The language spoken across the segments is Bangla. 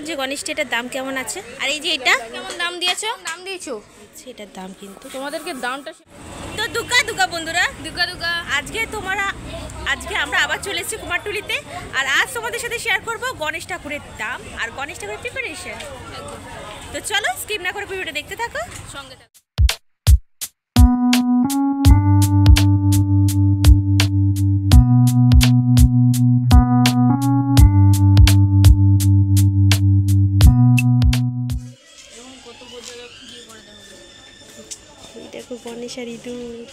যে গণেশটি, এটার দাম কেমন আছে? আর এই যে এটা কেমন দাম দিয়েছো? দাম দিয়েছো? এটার দাম কিন্তু তোমাদেরকে দামটা তো দুকা বন্ধুরা, দুকা আজকে আমরা আবার চলে এসেছি কুমারটুলিতে। আর আজ তোমাদের সাথে শেয়ার করব গণেশ ঠাকুরের দাম আর গণেশ ঠাকুরের প্রিপারেশন। তো চলো স্কিপ না করে ভিডিওটা দেখতে থাকো, সঙ্গে থাকো। দেখো গণেশ আর ইঁদুর,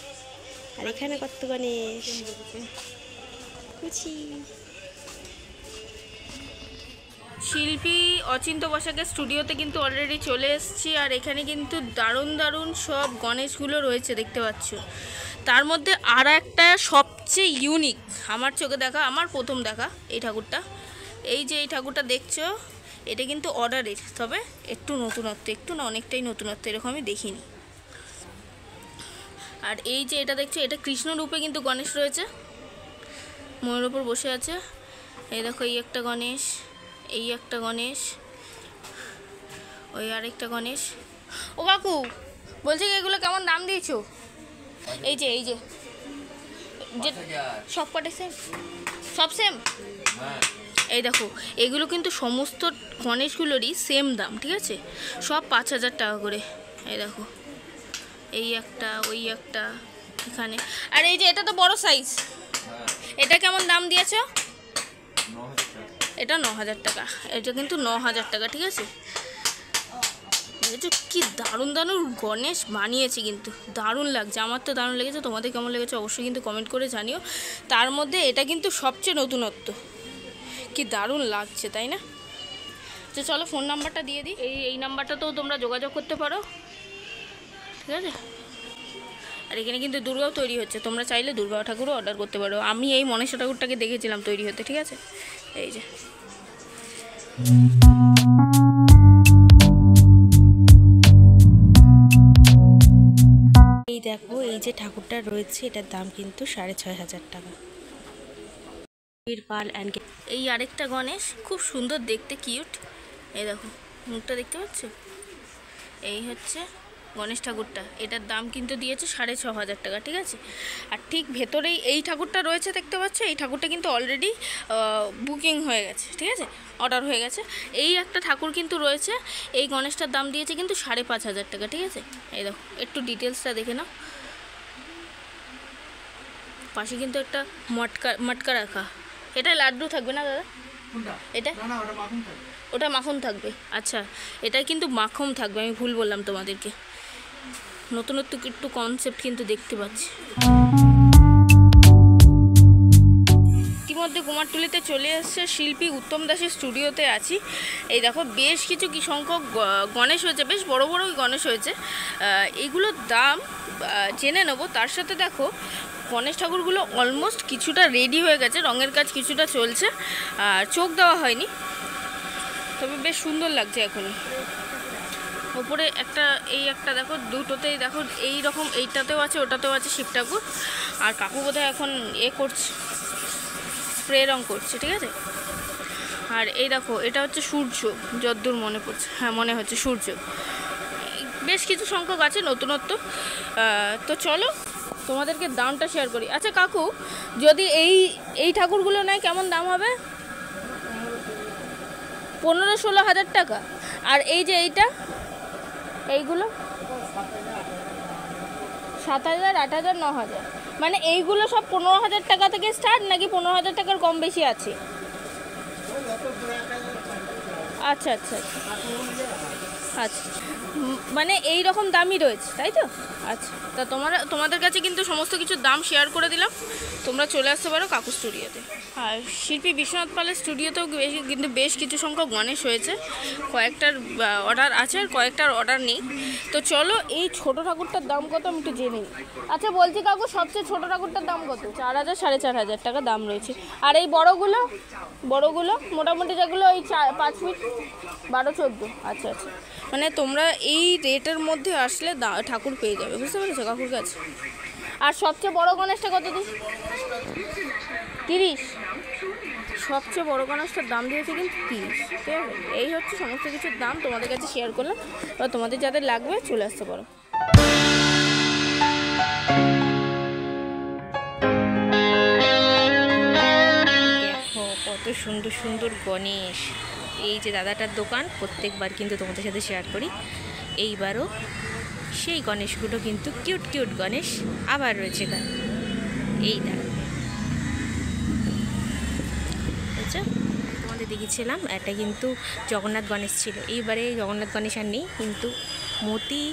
আর এখানে কত গণেশ কুচি। শিল্পী অচিন্ত বসাকের স্টুডিওতে কিন্তু অলরেডি চলে এসেছি। আর এখানে কিন্তু দারুণ সব গণেশগুলো রয়েছে দেখতে পাচ্ছ। তার মধ্যে আর একটা সবচেয়ে ইউনিক আমার চোখে দেখা, আমার প্রথম দেখা এই ঠাকুরটা। এই যে এই ঠাকুরটা দেখছো, এটা কিন্তু অর্ডারের, তবে একটু নতুনত্ব, একটু না অনেকটাই নতুনত্ব, এরকম আমি দেখিনি। আর এই যে এটা দেখছো, এটা কৃষ্ণ রূপে কিন্তু গণেশ রয়েছে, ময়ের ওপর বসে আছে। এই দেখো এই একটা গণেশ, এই একটা গণেশ, ওই আরেকটা গণেশ। ও কাকু বলছি কি এগুলো কেমন দাম দিয়েছো? এই যে সব কটা সেম, সব সেম। এই দেখো এগুলো কিন্তু সমস্ত গণেশগুলোরই সেম দাম, ঠিক আছে? সব 5,000 টাকা করে। এই দেখো এই একটা, ওই একটা, এখানে। আর এই যে এটা তো বড় সাইজ, এটা কেমন দাম দিয়েছ? এটা 9,000 টাকা। এটা কিন্তু 9,000 টাকা, ঠিক আছে? এটা কি দারুণ গণেশ বানিয়েছে, কিন্তু দারুণ লাগছে। আমার তো দারুণ লেগেছে, তোমাদের কেমন লেগেছে অবশ্যই কিন্তু কমেন্ট করে জানিও। তার মধ্যে এটা কিন্তু সবচেয়ে নতুনত্ব, কি দারুণ লাগছে, তাই না? তো চলো ফোন নাম্বারটা দিয়ে দিই। এই নাম্বারটাতেও তোমরা যোগাযোগ করতে পারো, ঠিক আছে? আর এখানে কিন্তু দুর্গাও তৈরি হচ্ছে, তোমরা চাইলে দুর্গা ঠাকুরও অর্ডার করতে পারো। আমি এই মনসা ঠাকুরটাকে দেখেছিলাম তৈরি হতে, ঠিক আছে? এই যে এই দেখো এই যে ঠাকুরটা রয়েছে, এটার দাম কিন্তু 6,500 টাকা। পাল অ্যান্ড এই আরেকটা গণেশ, খুব সুন্দর দেখতে, কিউট। এই দেখো মুখটা দেখতে পাচ্ছ? এই হচ্ছে গণেশ ঠাকুরটা, এটার দাম কিন্তু দিয়েছে 6,500 টাকা, ঠিক আছে? আর ঠিক ভেতরেই এই ঠাকুরটা রয়েছে, দেখতে পাচ্ছ? এই ঠাকুরটা কিন্তু অলরেডি বুকিং হয়ে গেছে, ঠিক আছে? অর্ডার হয়ে গেছে। এই একটা ঠাকুর কিন্তু রয়েছে, এই গণেশটার দাম দিয়েছে কিন্তু 5,500 টাকা, ঠিক আছে? এই দেখো একটু ডিটেলসটা দেখে নাও। পাশে কিন্তু একটা মটকা রাখা। এটা লাড্ডু থাকবে না দাদা? এটা ওটা মাখন থাকবে। আচ্ছা, এটা কিন্তু মাখন থাকবে, আমি ভুল বললাম তোমাদেরকে। নতুনত্ব একটু কনসেপ্ট কিন্তু দেখতে পাচ্ছি। ইতিমধ্যে কুমারটুলিতে চলে এসছে শিল্পী উত্তম দাসের স্টুডিওতে আছি। এই দেখো বেশ কিছু সংখ্যক গণেশ হয়েছে, বেশ বড় গণেশ হয়েছে। এইগুলোর দাম জেনে নেবো। তার সাথে দেখো গণেশ ঠাকুরগুলো অলমোস্ট কিছুটা রেডি হয়ে গেছে, রঙের কাজ কিছুটা চলছে, আর চোখ দেওয়া হয়নি, তবে বেশ সুন্দর লাগছে এখনই। ওপরে এই একটা দেখো, দুটোতেই দেখো এই রকম, এইটাতেও আছে ওটাতেও আছে শিব ঠাকুর। আর কাকু বোধহয় এখন করছে, স্প্রে রং করছে, ঠিক আছে? আর এই দেখো এটা হচ্ছে সূর্য, যদ্দূর মনে পড়ছে, হ্যাঁ মনে হচ্ছে সূর্য। বেশ কিছু সংখ্যক আছে নতুনত্ব। তো চলো তোমাদেরকে দামটা শেয়ার করি। আচ্ছা কাকু, যদি এই ঠাকুরগুলো নেয় কেমন দাম হবে? 15-16 হাজার টাকা। আর এই যে এইগুলো 7,000, 8,000, 9,000, মানে এইগুলো সব 15,000 টাকা থেকে স্টার্ট, নাকি 15,000 টাকার কম বেশি আছে? আচ্ছা, মানে এই রকম দামই রয়েছে, তাই তো? আচ্ছা, তা তোমাদের কাছে কিন্তু সমস্ত কিছুর দাম শেয়ার করে দিলাম। তোমরা চলে আসতে পারো কাকু স্টুডিওতে। আর শিল্পী বিশ্বনাথ পালের স্টুডিওতেও কিন্তু বেশ কিছু সংখ্যক গণেশ হয়েছে, কয়েকটার অর্ডার আছে আর কয়েকটার অর্ডার নেই। তো চলো এই ছোট ঠাকুরটার দাম কত আমি একটু জেনে নিই। আচ্ছা বলছি কাকু, সবচেয়ে ছোট ঠাকুরটার দাম কত? 4,000, 4,500 টাকা দাম রয়েছে। আর এই বড়গুলো মোটামুটি যেগুলো ওই 5 ফিট, 12-14। আচ্ছা, মানে তোমরা এই রেটের মধ্যে আসলে ঠাকুর পেয়ে যাবে, বুঝতে পেরেছো কাকুর কাছে। আর সবচেয়ে বড় গণেশটা কত দিন? 30। সবচেয়ে বড় গণেশটার দাম দিয়েছে কিন্তু 30, ঠিক আছে? এই হচ্ছে সমস্ত কিছুর দাম, তোমাদের কাছে শেয়ার করলাম। এবার তোমাদের যাদের লাগবে চলে আসতে পারো। দেখো কত সুন্দর সুন্দর গণেশ। এই যে দাদাটার দোকান, প্রত্যেকবার কিন্তু তোমাদের সাথে শেয়ার করি, এইবারও সেই গণেশগুলো কিন্তু কিউট কিউট গণেশ আবার রয়েছে এখানে। এই দেখো, বুঝছো? তোমাদের দেখিয়েছিলাম এটা কিন্তু জগন্নাথ গণেশ ছিল, এইবারে জগন্নাথ গণেশ আর নেই, কিন্তু মতি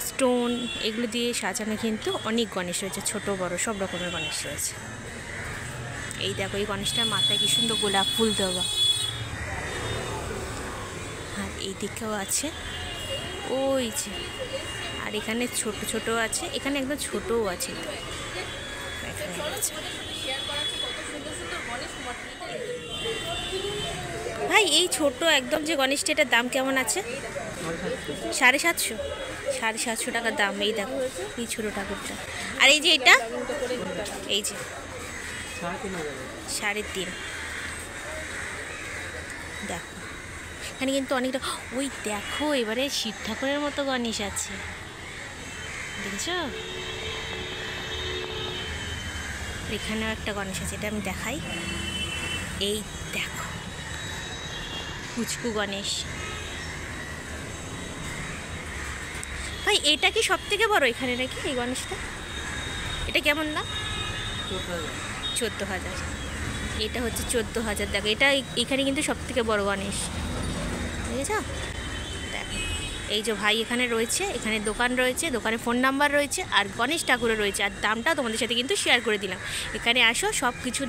স্টোন এগুলো দিয়ে সাজানো কিন্তু অনেক গণেশ রয়েছে, ছোট বড় সব রকমের গণেশ রয়েছে। এই দেখো এই গণেশটার মাথায় কি সুন্দর গোলাপ ফুল দেওয়া, আর এই দিকেও আছে ওই যে, আর এখানে ছোট ছোট আছে, এখানে একদম ছোটও আছে, এখানে আছে। ভাই এই ছোট একদম যে গণেশটা, এটার দাম কেমন আছে? 750, 750 টাকার দাম। এই দেখো এই ছোটো ঠাকুরটা, আর এই যে এটা, এই যে 3.5। দেখো এখানে কিন্তু অনেকটা, ওই দেখো এবারে শিব ঠাকুরের মতো গণেশ আছে, দেখেছ? এখানেও একটা গণেশ আছে, এটা আমি দেখাই। এই দেখো পুচকু গণেশ। ভাই এটা কি সব থেকে বড় এখানে নাকি এই গণেশটা? এটা কেমন দাম? 14,000। এটা হচ্ছে 14,000। দেখো এটা এখানে কিন্তু সব থেকে বড় গণেশ, বুঝেছ? দেখো এই যে ভাই এখানে রয়েছে, এখানে দোকান রয়েছে, দোকানে ফোন নাম্বার রয়েছে, আর গণেশ ঠাকুরও রয়েছে, আর দামটা তোমাদের সাথে কিন্তু শেয়ার করে দিলাম। এখানে আসো, সব কিছু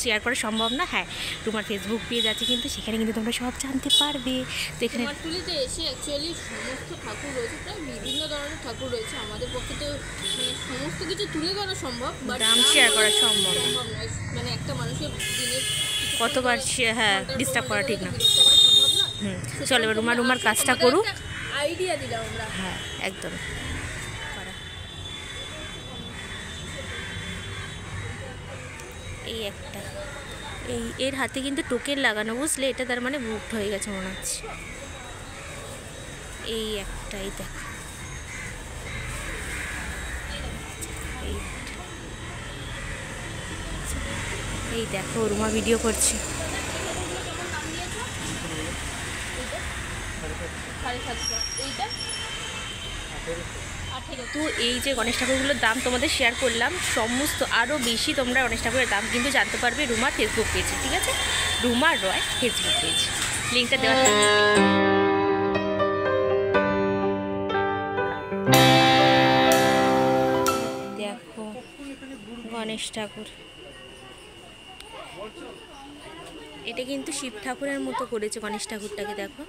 শেয়ার করা সম্ভব না। হ্যাঁ, তোমার ফেসবুক পেজ আছে কিন্তু সেখানে কিন্তু তোমরা সব জানতে পারবে। তো এখানে কুমারটুলিতে এসে অ্যাকচুয়ালি সমস্ত ঠাকুর রয়েছে, প্রায় বিভিন্ন ধরনের ঠাকুর রয়েছে। আমাদের পক্ষে তো মানে সমস্ত কিছু তুলে ধরা সম্ভব, বাট দাম শেয়ার করা সম্ভব না। নয়। মানে একটা মানুষের দিনের কতবার হ্যাঁ ডিস্টার্ব করা ঠিক না। সম্ভব না। চলো এবার রুমার কাজটা করুক। আইডিয়া দিলাম আমরা। হ্যাঁ একদম এই একটা, এর হাতে কিন্তু টোকেন লাগানো, বুঝলে? এটা তার মানে বুকড হয়ে গেছে মনে হচ্ছে। এই একটাই দেখো, এই দেখো রুমা ভিডিও করছে। তো এই যে গণেশ ঠাকুরগুলোর দাম তোমাদের শেয়ার করলাম, সমস্ত আরও বেশি তোমরা গণেশ ঠাকুরের দাম কিন্তু জানতে পারবে রুমার ফেসবুক পেজে, ঠিক আছে? রুমা রয় ফেসবুক পেজ, লিঙ্কটা দেওয়া থাকবে। দেখো গণেশ ঠাকুর, এটা কিন্তু শিব ঠাকুরের মতো করেছে গণেশ ঠাকুরটাকে। দেখো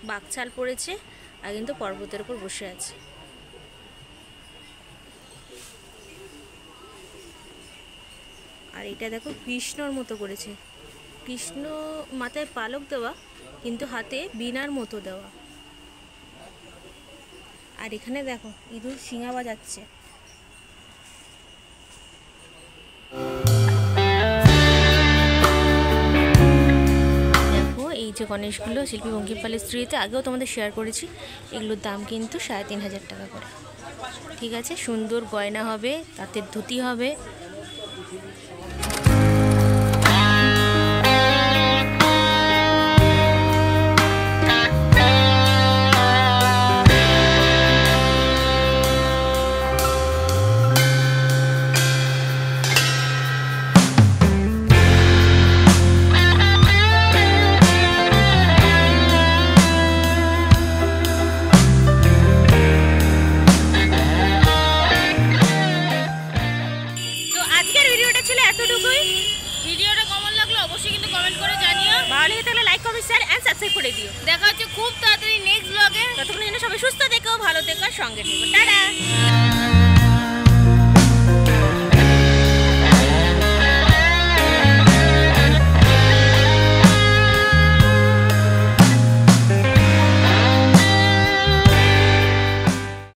বাকছাল পড়েছে আর কিন্তু পর্বতের উপর বসে আছে। আর এটা দেখো কৃষ্ণর মতো করেছে, কৃষ্ণ মাথায় পালক দেওয়া কিন্তু হাতে বীণার মতো দেওয়া। আর এখানে দেখো ইঁদুর শিঙা বাজাচ্ছে। দেখো এই যে গণেশগুলো শিল্পী বঙ্কিম পালের স্ত্রীতে আগেও তোমাদের শেয়ার করেছি, এগুলোর দাম কিন্তু 3,500 টাকা করে, ঠিক আছে? সুন্দর গয়না হবে, তাঁতের ধুতি হবে। দেখা হচ্ছে খুব তাড়াতাড়ি নেক্সট ব্লগে। ততক্ষণ সবাই সুস্থ থেকো, ভালো থেকো, সঙ্গে থেকো। টাটা।